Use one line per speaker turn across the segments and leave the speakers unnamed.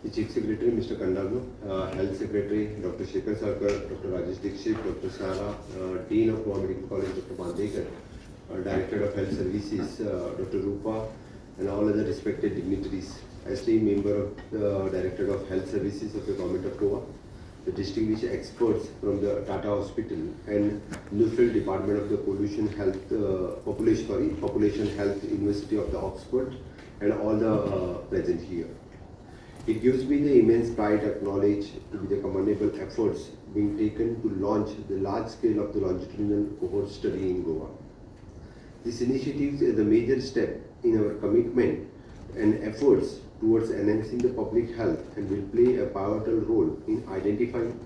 the Chief Secretary, Mr. Kandagno, Health Secretary, Dr. Shekhar Sarkar, Dr. Rajesh Dixit, Dr. Sara, Dean of Non-Medical College, Dr. Mandekar, Director of Health Services, Dr. Rupa, and all other respected dignitaries. Esteemed member of the Director of Health Services of the Government of Goa, the distinguished experts from the Tata Hospital and Nuffield Department of the Population Health University of the Oxford, and all the present here. It gives me the immense pride to acknowledge the commendable efforts being taken to launch the large scale of the Longitudinal Cohort study in Goa. This initiative is a major step in our commitment and efforts towards enhancing the public health and will play a pivotal role in identifying,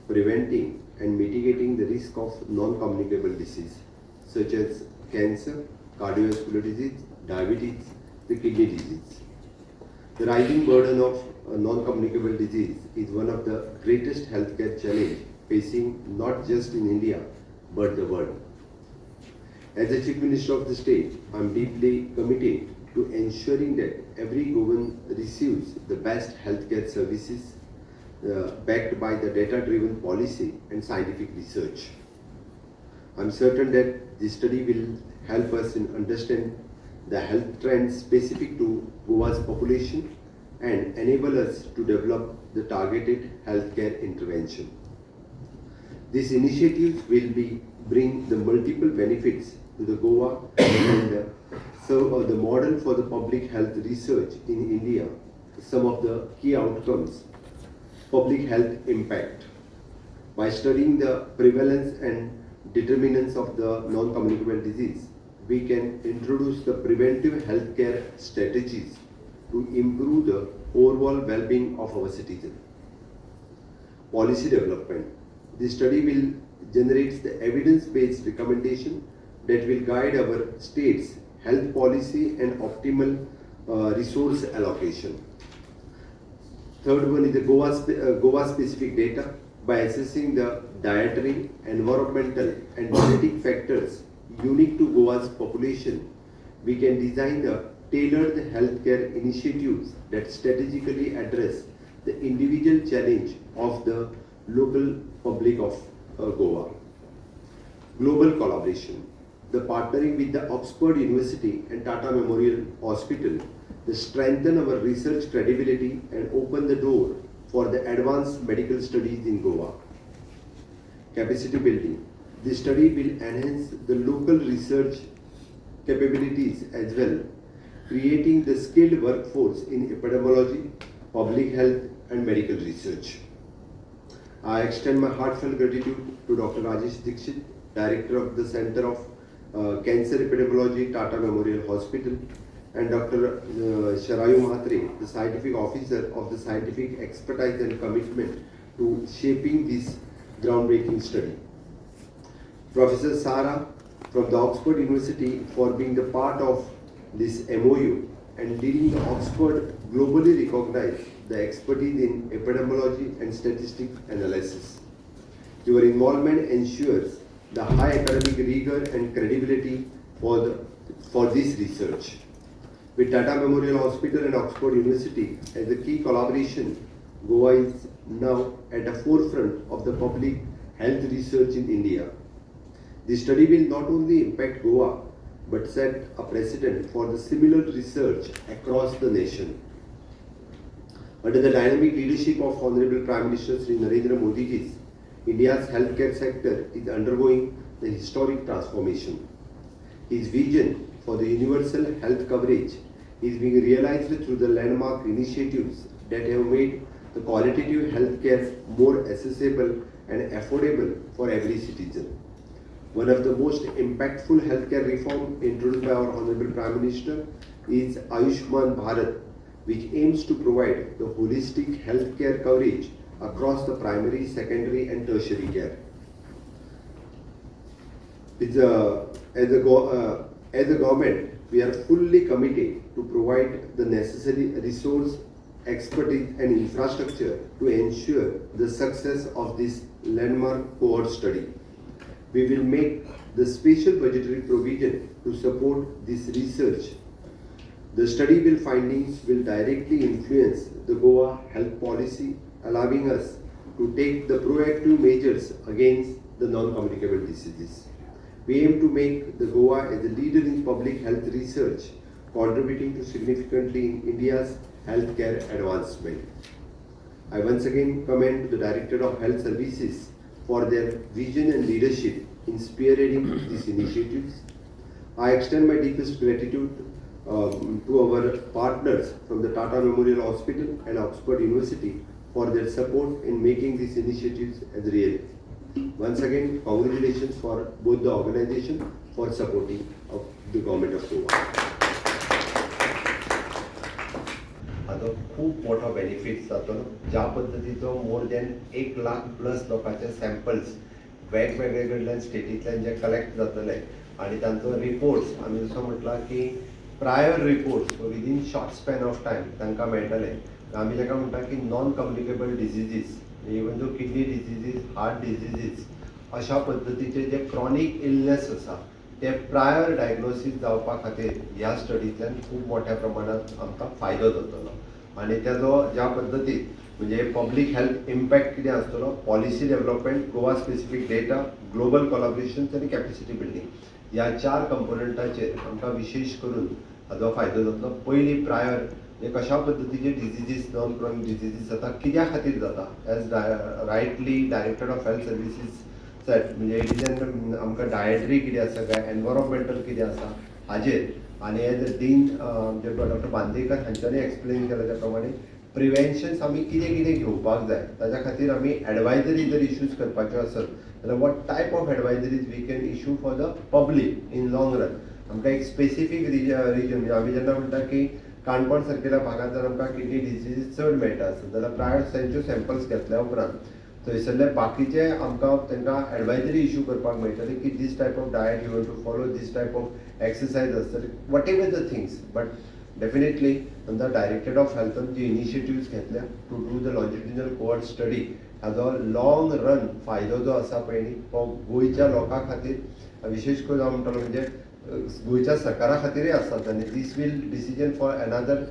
preventing and mitigating the risk of non-communicable disease such as cancer, cardiovascular disease, diabetes, the kidney disease. The rising burden of non-communicable disease is one of the greatest healthcare challenges facing not just in India but the world. As the Chief Minister of the state, I am deeply committed to ensuring that every Goan receives the best healthcare services backed by the data-driven policy and scientific research. I am certain that this study will help us in understand the health trends specific to Goa's population and enable us to develop the targeted healthcare intervention. These initiatives will bring the multiple benefits to the Goa and serve the model for the public health research in India. Some of the key outcomes: public health impact. By studying the prevalence and determinants of the non-communicable disease, we can introduce the preventive healthcare strategies to improve the overall well-being of our citizens. Policy development. This study will generate the evidence-based recommendation that will guide our state's health policy and optimal resource allocation. Third one is the Goa-specific data. By assessing the dietary, environmental and genetic factors unique to Goa's population, we can design the tailored healthcare initiatives that strategically address the individual challenge of the local public of Goa. Global collaboration. The partnering with the Oxford University and Tata Memorial Hospital to strengthen our research credibility and open the door for the advanced medical studies in Goa. Capacity building. This study will enhance the local research capabilities as well, creating the skilled workforce in epidemiology, public health and medical research. I extend my heartfelt gratitude to Dr. Rajesh Dixit, Director of the Center of Cancer Epidemiology, Tata Memorial Hospital, and Dr. Sharayu Mahatre, the Scientific Officer of the Scientific Expertise and Commitment to shaping this groundbreaking study. Professor Sara from the Oxford University for being the part of this MOU and leading the Oxford globally recognized the expertise in epidemiology and statistic analysis. Your involvement ensures the high academic rigor and credibility for this research. With Tata Memorial Hospital and Oxford University as a key collaboration, Goa is now at the forefront of the public health research in India. This study will not only impact Goa, but set a precedent for the similar research across the nation. Under the dynamic leadership of Honorable Prime Minister Sri Narendra Modi ji, India's healthcare sector is undergoing the historic transformation. His vision for the universal health coverage is being realized through the landmark initiatives that have made the qualitative healthcare more accessible and affordable for every citizen. One of the most impactful healthcare reforms introduced by our Honorable Prime Minister is Ayushman Bharat, which aims to provide the holistic healthcare coverage across the primary, secondary and tertiary care. As a government, we are fully committed to provide the necessary resource, expertise and infrastructure to ensure the success of this landmark cohort study. We will make the special budgetary provision to support this research The study findings will directly influence the Goa health policy, allowing us to take the proactive measures against the non-communicable diseases. We aim to make the Goa as a leader in public health research, contributing to significantly in India's healthcare advancement. I once again commend the Director of Health Services for their vision and leadership in spearheading these initiatives. I extend my deepest gratitude to our partners from the Tata Memorial Hospital and Oxford University for their support in making these initiatives as reality. Once again, congratulations for both the organization for supporting of the government of Goa. आता खूप मोठा benefits जातो ज्या पद्धतीचो more than 1 lakh plus लोकांचे samples वेगवेगळे कडल्यान स्टेटींतल्यान जे collect जातले आणि तांचो रिपोर्ट्स आमी जसो म्हटला की prior reports within short span of time तांकां मेळटले. आमी ताका म्हणटा की नॉन कम्युनिकेबल डिजीजीस इवन जो किडनी डिजीजीस हार्ट डिजीजीस अशा पद्धतीचे जे क्रॉनिक इलनेस आसा ते प्रायर डायग्नोसीस जावपा खातीर ह्या स्टडींतल्यान खूब मोठ्या प्रमाणात आमकां फायदो जातलो आणि त्याचो ज्या पद्धतीन म्हणजे पब्लीक हेल्थ इम्पॅक्ट कितें आसतलो policy development Goa specific data global collaborations आनी कॅपॅसिटी बिल्डिंग ह्या 4 कंपोनंटाचेर आमकां विशेष करून हाचो फायदो जातलो. पयलीं प्रायर कशा पद्धतीचे डिजीजीस नॉन क्रॉनिक डिजीजीस जाता कित्या खातीर जाता as rightly director of health services सेट म्हणजे इट इज आमकां डायटरी कितें आसा काय एनवायरमेंटल कितें आसा हाजेर आनी एज अ डीन जे डॉक्टर बांदेकर हांच्यांनी एक्सप्लेन केल्या त्या प्रमाणे प्रिवेन्शन्स आमी कितें कितें घेवपाक जाय ताच्या खातीर आमी एडवायजरी जर इश्यूज करपाच्यो आसत जाल्यार what type of advisories we can issue for the public in long run. आमकां एक स्पेसिफीक रिजन म्हणजे आमी जेन्ना म्हणटा की काणकोण सारकेल्या भागात जर आमकां किडनी डिजीज चड मेळटा आसत जाल्यार प्रायर तांच्यो सॅम्पल्स घेतल्या उपरांत थंयसरले बाकीचे आमकां तांकां एडवायजरी इश्यू करपाक मेळटली की this type of diet you have to follow this type of exercise आसतली whatever the things. But definitely the director of हेल्थन जी इनिशिएटिव्स घेतल्या to do the longitudinal cohort study हाजो लॉंग रन फायदो जो आसा पळय न्ही तो गोंयच्या लोकां खातीर विशेष करून हांव म्हणटलो म्हणजे गोंयच्या सरकारा खातीरय आसात आनी दीस वील डिसिजन फॉर अनदर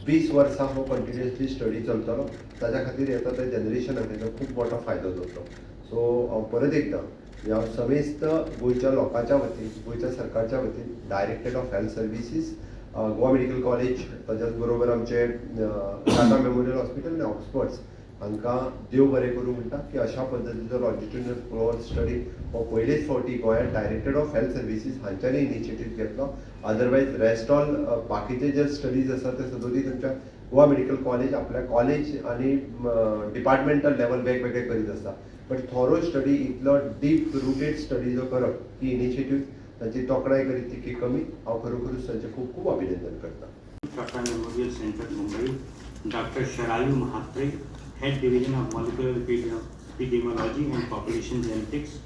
20 वर्सां हो कंटिन्युअसली स्टडी चलतलो ताच्या खातीर येता त्या जनरेशनाक तेजो खूब मोठो फायदो जातलो. सो हांव परत एकदा ह्या समेस्त गोंयच्या लोकांच्या वतीन गोंयच्या सरकारच्या वतीन director of health services Goa medical college ताच्याच बरोबर आमचे टाटा मेमोरियल हॉस्पिटल आनी ऑक्सफर्ड्स हांकां देव बरें करूं म्हणटा की अशा पद्दतीचो लॉन्जिट्युडिनल कोहॉर्ट स्टडी हो पयलेच फावटी गोंयांत डायरेक्टर ऑफ हेल्थ सर्विसीस हांच्यांनी इनिशिएटीव घेतलो. अदरवायज रेस्ट ऑल बाकीचे जे स्टडीज आसा ते सदोदी तुमच्या गोवा मेडिकल कॉलेज आपल्या कॉलेज आनी डिपार्टमेंटल लेवल वेगवेगळे करीत आसता. बट थॉरो स्टडी इतलो डीप रुटेड स्टडी जो करप ही इनिशिएटीव तांची तोखणाय करीत तितकी कमी. हांव खरोखरूच तांचें खूब खूब अभिनंदन करता.
Tata memorial centre Mumbai, doctor Sharayu Mhatre, head division of molecular epidemiology and population genetics,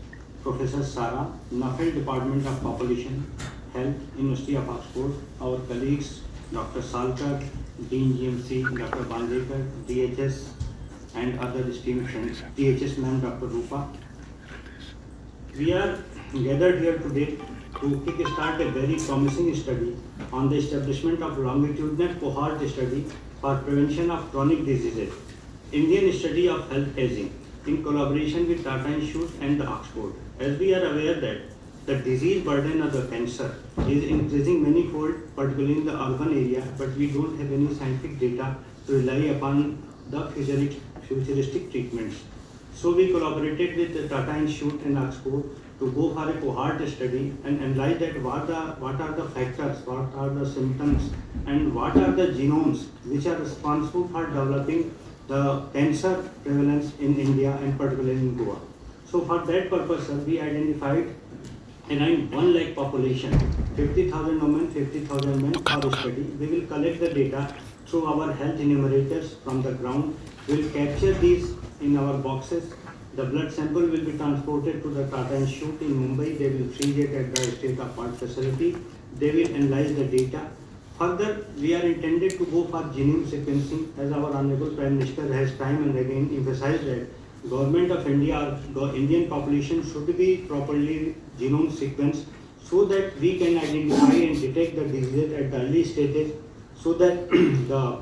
Professor Sara, Nuffield Department of Population Health, University of Oxford, our colleagues Dr. Salkar, Dean GMC, Dr. Bandekar, DHS and other esteemed friends, DHS ma'am Dr. Rupa. We are gathered here today to kick-start a very promising study on the establishment of longitudinal cohort study for prevention of chronic diseases, Indian study of health aging, in collaboration with Tata Institute and the Oxford. As we are aware that the disease burden of the cancer is increasing manifold, particularly in the urban area, but we don't have any scientific data to rely upon the futuristic treatments. So we collaborated with the Tata Institute and Oxford to go for a cohort study and analyze that what are the factors, what are the symptoms, and what are the genomes which are responsible for developing the cancer prevalence in India and particularly in Goa. So for that purpose, we identified around 1 lakh population, 50,000 women, 50,000 men for study. We will collect the data through our health enumerators from the ground. We will capture these in our boxes. The blood sample will be transported to the Tata Institute in Mumbai. They will freeze it at the state-of-the-art facility. They will analyze the data. Further, we are intended to go for genome sequencing, as our Honorable Prime Minister has time and again emphasized that Government of India or Indian population should be properly genome sequenced so that we can identify and detect the disease at the early stages so that the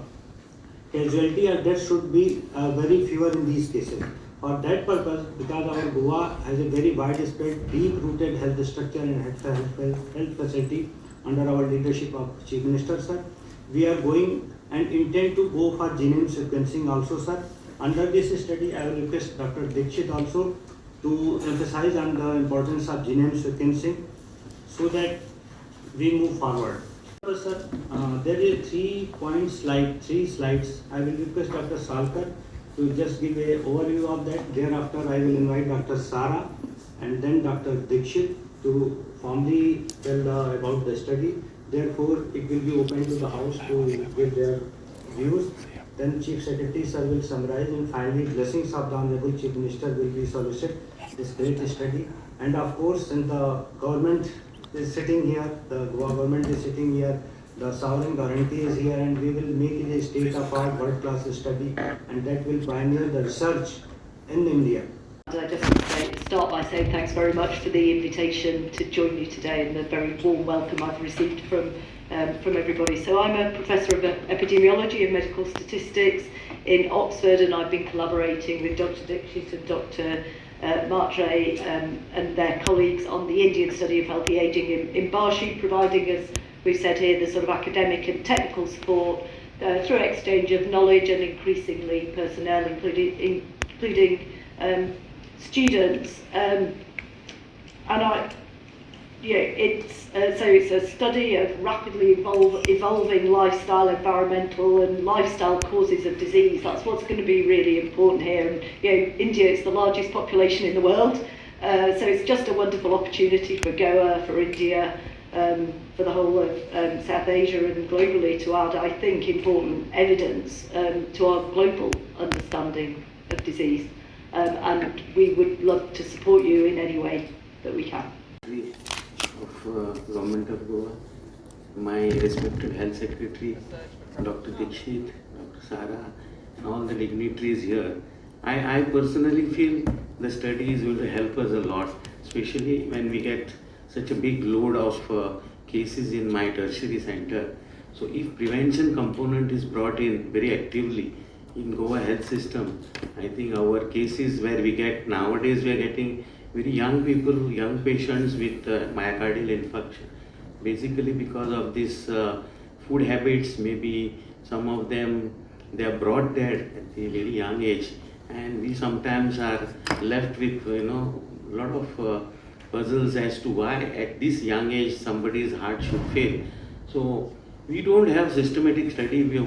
casualty or death should be very fewer in these cases. For that purpose, because our Goa has a very widespread, deep-rooted health structure and health facility under our leadership of Chief Minister, sir, we are going and intend to go for genome sequencing also, sir. Under this study, I will request Dr. Dikshit also to emphasize on the importance of genome sequencing so that we move forward. Sir, there is 3 slides. I will request Dr. Salkar to just give an overview of that. Thereafter, I will invite Dr. Sara and then Dr. Dikshit to formally tell about the study. Therefore, it will be open to the House to give their views. Then Chief Secretary sir will summarize, and finally blessings of the Honorable Chief Minister will be solicited this great study. And of course, since the government is sitting here, the Goa government is sitting here, the sovereign guarantee is here, and we will make it a state-of-art world-class study, and that will pioneer the research in India.
I just start by saying thanks very much for the invitation to join you today and the very warm welcome I've received from everybody. So I'm a professor of epidemiology and medical statistics in Oxford, and I've been collaborating with Dr. Dikshit and Dr. Matre and their colleagues on the Indian study of healthy ageing in Barshi, providing, as we've said here, the sort of academic and technical support through exchange of knowledge and increasingly personnel, including students, it's a study of rapidly evolving lifestyle, environmental and lifestyle causes of disease. That's what's going to be really important here. And India is the largest population in the world, so it's just a wonderful opportunity for Goa, for India, for the whole of South Asia and globally to add, I think, important evidence to our global understanding of disease. And we would love to support you in any way that we can.
Of Government of Goa, my respected Health Secretary, Dr. Dikshit, Dr. Sara, and all the dignitaries here. I personally feel the study is going to help us a lot, especially when we get such a big load of cases in my tertiary center. So if prevention component is brought in very actively in Goa health system, I think our cases where we get nowadays, we are getting very young people, young patients with myocardial infarction, basically because of this food habits. Maybe some of them, they are brought there at a very young age, and we sometimes are left with a lot of puzzles as to why at this young age somebody's heart should fail. So we don't have systematic study. We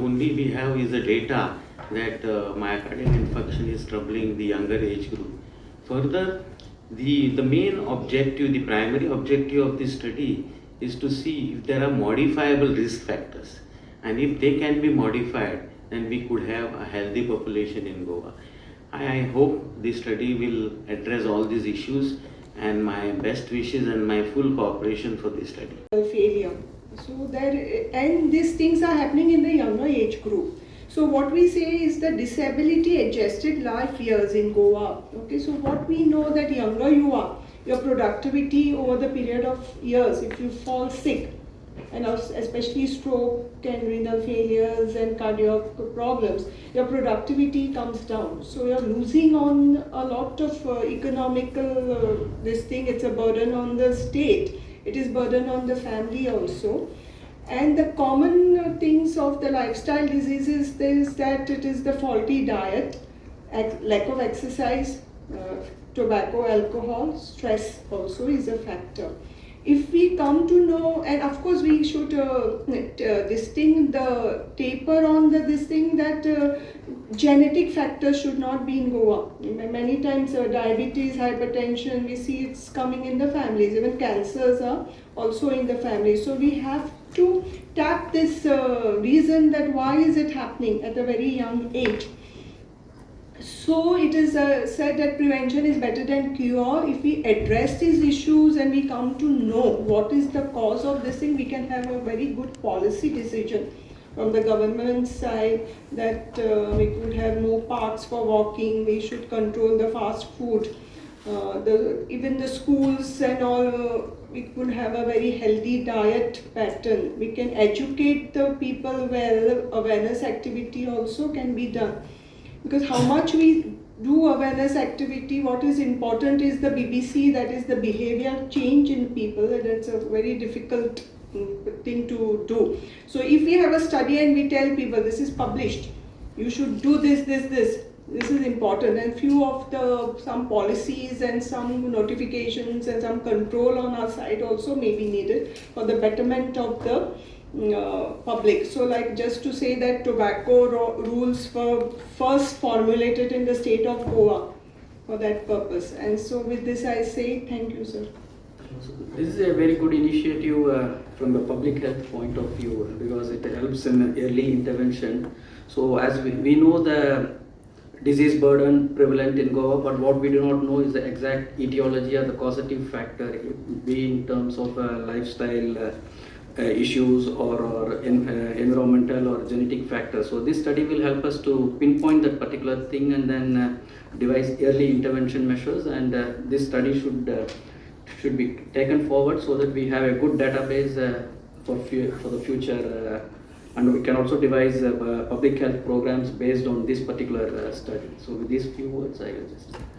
have is the data that myocardial infarction is troubling the younger age group. Further, the main objective, the primary objective of this study is to see if there are modifiable risk factors, and if they can be modified, then we could have a healthy population in Goa. I hope this study will address all these issues, and my best wishes and my full cooperation for this study.
Failure. So and these things are happening in the younger age group. So what we say is the disability adjusted life years in Goa. Okay, so what we know that younger you are, your productivity over the period of years, if you fall sick, and especially stroke and renal failures and cardiac problems, your productivity comes down. So you're losing on a lot of economical this thing. It's a burden on the state. It is burden on the family also. And the common things of the lifestyle diseases is that it is the faulty diet, lack of exercise, tobacco, alcohol, stress also is a factor. If we come to know, and of course we should this thing, the taper on this thing that genetic factors should not be in Goa. Many times diabetes, hypertension, we see it's coming in the families. Even cancers are also in the family. So we have to tap this reason that why is it happening at a very young age. So it is said that prevention is better than cure. If we address these issues and we come to know what is the cause of this thing, we can have a very good policy decision from the government side that we could have more parks for walking, we should control the fast food, even the schools and all we could have a very healthy diet pattern. We can educate the people well. Awareness activity also can be done. Because how much we do awareness activity, what is important is the BBC, that is the behavior change in people, and it's a very difficult thing to do. So if we have a study and we tell people this is published, you should do this is important, and few of some policies and some notifications and some control on our side also may be needed for the betterment of the public. So like just to say that tobacco rules were first formulated in the state of Goa for that purpose. And so with this I say thank you, sir.
This is a very good initiative from the public health point of view, because it helps in early intervention. So as we know the disease burden prevalent in Goa, but what we do not know is the exact etiology or the causative factor, be in terms of lifestyle issues or environmental or genetic factors. So this study will help us to pinpoint that particular thing and then devise early intervention measures, and this study should be taken forward so that we have a good database for the future, and we can also devise public health programs based on this particular study. So with these few words I will just